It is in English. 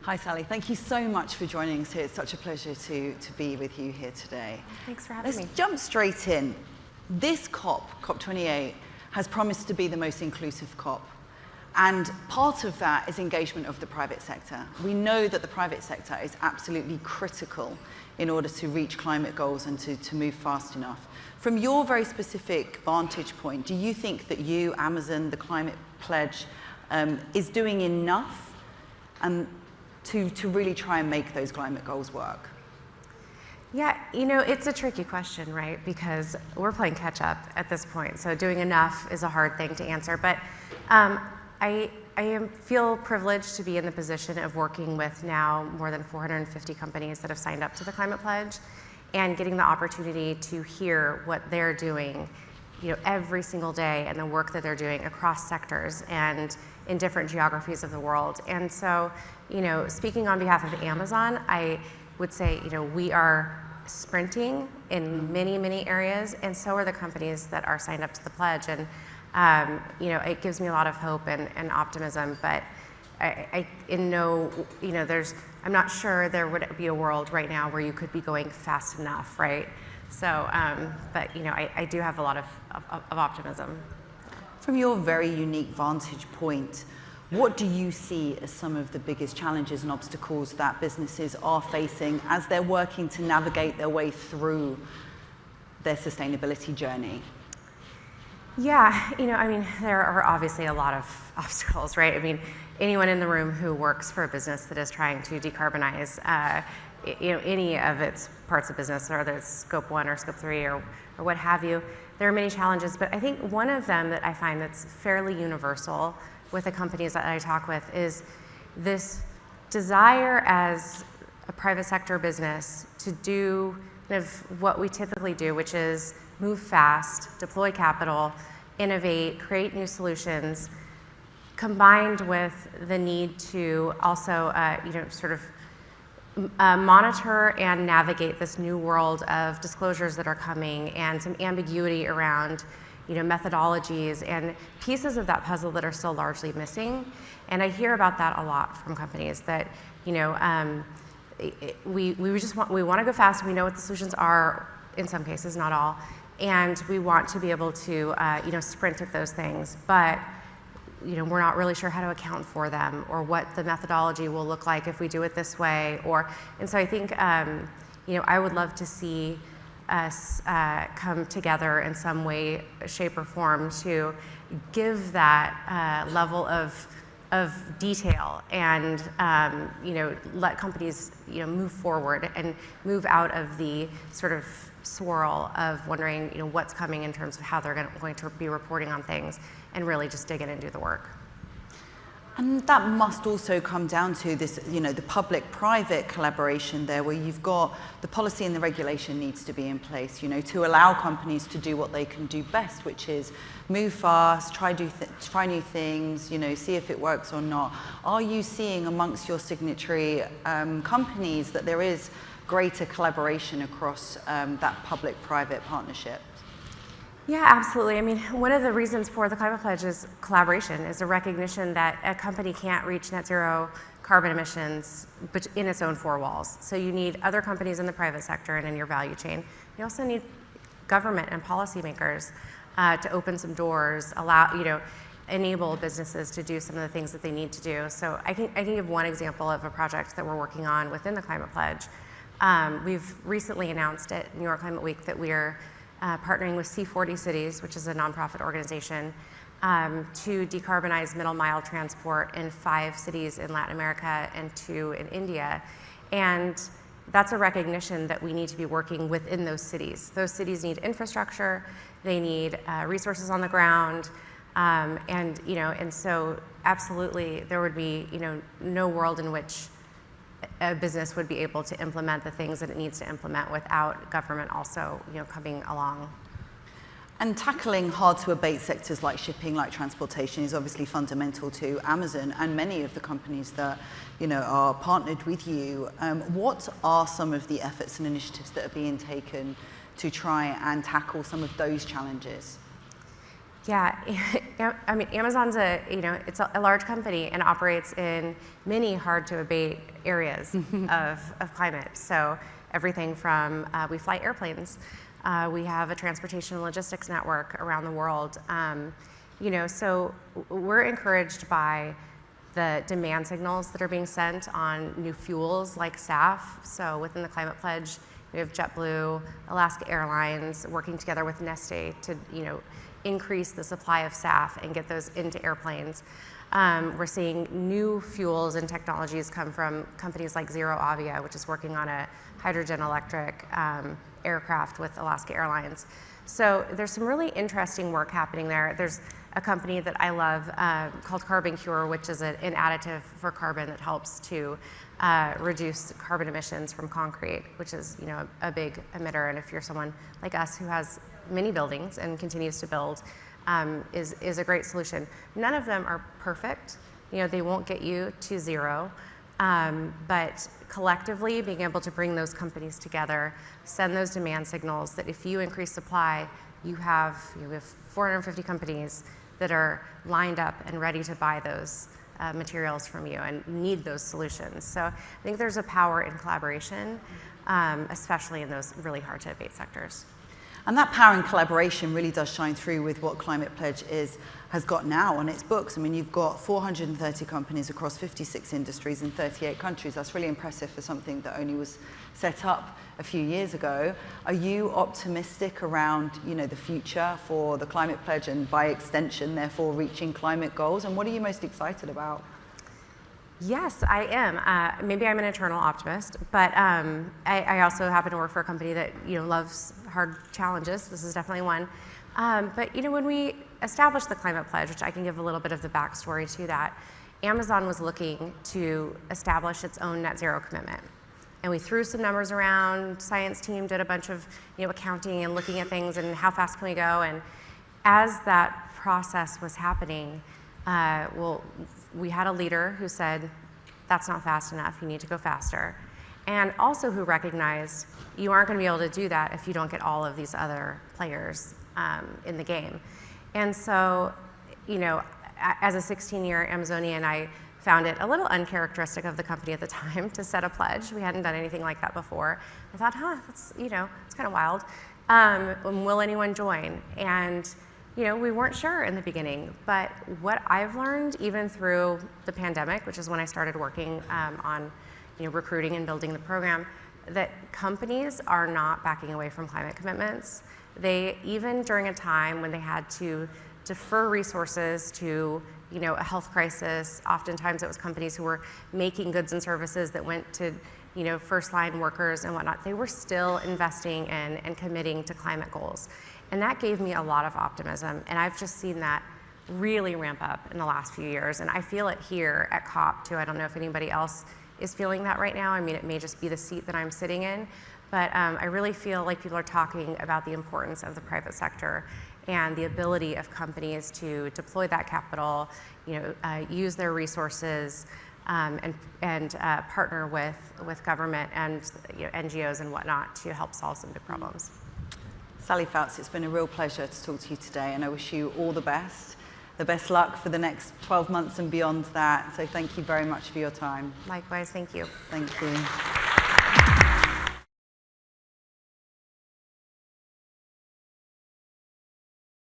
Hi, Sally. Thank you so much for joining us here. It's such a pleasure to be with you here today. Thanks for having me. Let's jump straight in. This COP28, has promised to be the most inclusive COP. And part of that is engagement of the private sector. We know that the private sector is absolutely critical in order to reach climate goals and to move fast enough. From your very specific vantage point, do you think that you, Amazon, the Climate Pledge, is doing enough to really try and make those climate goals work? Yeah, you know, it's a tricky question, right? Because we're playing catch up at this point. So doing enough is a hard thing to answer. But I feel privileged to be in the position of working with now more than 450 companies that have signed up to the Climate Pledge and getting the opportunity to hear what they're doing, you know, every single day and the work that they're doing across sectors and in different geographies of the world. And so, you know, speaking on behalf of Amazon, I would say, you know, we are sprinting in many, many areas, and so are the companies that are signed up to the pledge. And you know, it gives me a lot of hope and optimism. But I'm not sure there would be a world right now where you could be going fast enough, right? So, but you know, I do have a lot of optimism. From your very unique vantage point, what do you see as some of the biggest challenges and obstacles that businesses are facing as they're working to navigate their way through their sustainability journey? Yeah, you know, I mean, there are obviously a lot of obstacles, right? I mean, anyone in the room who works for a business that is trying to decarbonize, you know, any of its parts of business, whether it's scope 1 or scope 3 or what have you, there are many challenges. But I think one of them that I find that's fairly universal with the companies that I talk with is this desire as a private sector business to do kind of what we typically do, which is move fast, deploy capital, innovate, create new solutions, combined with the need to also, you know, sort of monitor and navigate this new world of disclosures that are coming and some ambiguity around, you know, methodologies and pieces of that puzzle that are still largely missing. And I hear about that a lot from companies that, you know, we want to go fast. We know what the solutions are in some cases, not all, and we want to be able to, you know, sprint at those things, but you know, we're not really sure how to account for them or what the methodology will look like if we do it this way. And so I think, you know, I would love to see us come together in some way, shape, or form to give that level of detail and you know, let companies, you know, move forward and move out of the sort of swirl of wondering, you know, what's coming in terms of how they're going to be reporting on things, and really just dig in and do the work. And that must also come down to this, you know, the public-private collaboration there, where you've got the policy and the regulation needs to be in place, you know, to allow companies to do what they can do best, which is move fast, try new things, you know, see if it works or not. Are you seeing amongst your signatory companies that there is greater collaboration across that public-private partnership? Yeah, absolutely. I mean, one of the reasons for the Climate Pledge is collaboration, is a recognition that a company can't reach net zero carbon emissions but in its own four walls. So you need other companies in the private sector and in your value chain. You also need government and policymakers to open some doors, allow, you know, enable businesses to do some of the things that they need to do. So I can give one example of a project that we're working on within the Climate Pledge. We've recently announced at New York Climate Week that we're partnering with C40 Cities, which is a nonprofit organization, to decarbonize middle mile transport in 5 cities in Latin America and 2 in India. And that's a recognition that we need to be working within those cities. Those cities need infrastructure, they need resources on the ground, and you know, and so absolutely there would be, you know, no world in which a business would be able to implement the things that it needs to implement without government also, you know, coming along. And tackling hard-to-abate sectors like shipping, like transportation, is obviously fundamental to Amazon and many of the companies that, you know, are partnered with you. What are some of the efforts and initiatives that are being taken to try and tackle some of those challenges? Yeah, I mean, Amazon's it's a large company and operates in many hard to abate areas of climate. So everything from, we fly airplanes, we have a transportation and logistics network around the world. So we're encouraged by the demand signals that are being sent on new fuels like SAF. So within the Climate Pledge, we have JetBlue, Alaska Airlines working together with Neste to, increase the supply of SAF and get those into airplanes. We're seeing new fuels and technologies come from companies like Zero Avia, which is working on a hydrogen electric aircraft with Alaska Airlines. So there's some really interesting work happening there. There's a company that I love called Carbon Cure, which is an additive for carbon that helps to reduce carbon emissions from concrete, which is a big emitter. And if you're someone like us who has many buildings and continues to build, is a great solution. None of them are perfect. They won't get you to zero, but collectively being able to bring those companies together, send those demand signals that if you increase supply, we have 450 companies that are lined up and ready to buy those materials from you and need those solutions. So I think there's a power in collaboration, especially in those really hard to abate sectors. And that power and collaboration really does shine through with what Climate Pledge has got now on its books. I mean, you've got 430 companies across 56 industries in 38 countries. That's really impressive for something that only was set up a few years ago. Are you optimistic around, the future for the Climate Pledge and by extension, therefore, reaching climate goals? And what are you most excited about? Yes, I am. Maybe I'm an eternal optimist, but I also happen to work for a company that loves hard challenges. This is definitely one. But when we established the Climate Pledge, which I can give a little bit of the backstory to that, Amazon was looking to establish its own net zero commitment. And we threw some numbers around. Science team did a bunch of accounting and looking at things and how fast can we go. And as that process was happening, we had a leader who said, that's not fast enough, you need to go faster. And also who recognized you aren't going to be able to do that if you don't get all of these other players in the game. And so, as a 16-year Amazonian, I found it a little uncharacteristic of the company at the time to set a pledge. We hadn't done anything like that before. I thought, that's, it's kind of wild. Will anyone join? And we weren't sure in the beginning, but what I've learned, even through the pandemic, which is when I started working on recruiting and building the program, that companies are not backing away from climate commitments. They, even during a time when they had to defer resources to a health crisis, oftentimes it was companies who were making goods and services that went to first line workers and whatnot, they were still investing in and committing to climate goals. And that gave me a lot of optimism. And I've just seen that really ramp up in the last few years. And I feel it here at COP too. I don't know if anybody else is feeling that right now. I mean, it may just be the seat that I'm sitting in, but I really feel like people are talking about the importance of the private sector and the ability of companies to deploy that capital, use their resources, and partner with government and NGOs and whatnot to help solve some big problems. Sally Fouts, it's been a real pleasure to talk to you today, and I wish you all the best luck for the next 12 months and beyond that. So thank you very much for your time. Likewise, thank you. Thank you.